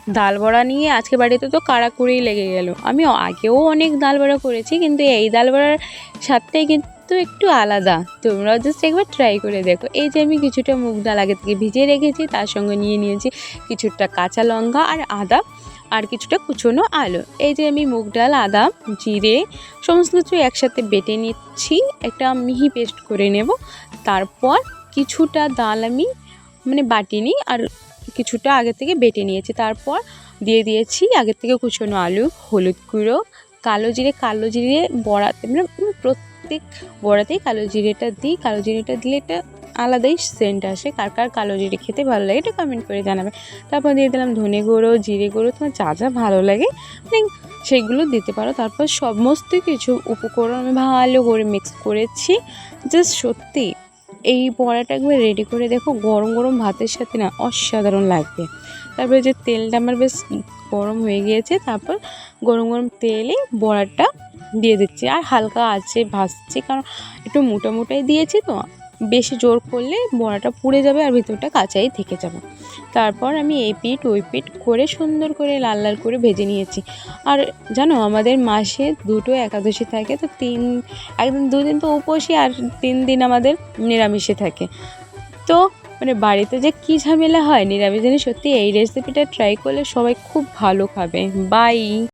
ডাল বড়া নিয়ে আজকে বাড়িতে তো কাড়াকুড়ি লেগে গেল। আমি আগেও অনেক ডাল বড়া করেছি, কিন্তু এই ডাল বড়ার স্বাদটাই কিন্তু একটু আলাদা। তোমরাও জাস্ট একবার ট্রাই করে দেখো। এই যে আমি কিছুটা মুগ ডাল আগে থেকে ভিজিয়ে রেখেছি, তার সঙ্গে নিয়ে নিয়েছি কিছুটা কাঁচা লঙ্কা আর আদা আর কিছুটা কুচনো আলু। এই যে আমি মুগ ডাল, আদা, জিরে সমস্ত কিছু একসাথে বেটে নিচ্ছি, একটা মিহি পেস্ট করে নেব। তারপর কিছুটা ডাল আমি বাটি নিই আর কিছুটা আগে থেকে বেটে নিয়েছি। তারপর দিয়ে দিয়েছি আগে থেকে কুচনো আলু, হলুদ গুঁড়ো, কালো জিরে বড়াতে প্রত্যেক বড়াতেই কালো জিরেটা দিই। কালো জিরেটা দিলে এটা আলাদাই সেন্ট আসে। কার কার কালো জিরে খেতে ভালো লাগে এটা কমেন্ট করে জানাবে। তারপর দিয়ে দিলাম ধনে গুঁড়ো, জিরে গুঁড়ো, তোমার যা যা ভালো লাগে সেগুলো দিতে পারো। তারপর সমস্ত কিছু উপকরণ আমি ভালো করে মিক্স করেছি। জাস্ট সত্যি এই বড়াটা একবার রেডি করে দেখো, গরম গরম ভাতের সাথে না অসাধারণ লাগবে। তারপরে যে তেলটা আমার বেশ গরম হয়ে গিয়েছে, তারপর গরম গরম তেলে বড়াটা দিয়ে দিচ্ছি আর হালকা আঁচে ভাজছি, কারণ একটু মোটা মোটাই দিয়েছি তো, বেশি জোর করলে বড়াটা পুড়ে যাবে আর ভিতরটা কাঁচাই থেকে যাবে। তারপর আমি এই পিঠ ওই পিঠ করে সুন্দর করে লাল লাল করে ভেজে নিয়েছি। আর জানো আমাদের মাসে 2টো একাদশী থাকে, তো একদিন 2 দিন তো উপোসী আর 3 দিন আমাদের নিরামিষে থাকে। তো বাড়িতে যে কী ঝামেলা হয় নিরামিষ দিনে। সত্যি এই রেসিপিটা ট্রাই করলে সবাই খুব ভালো খাবে। বাই।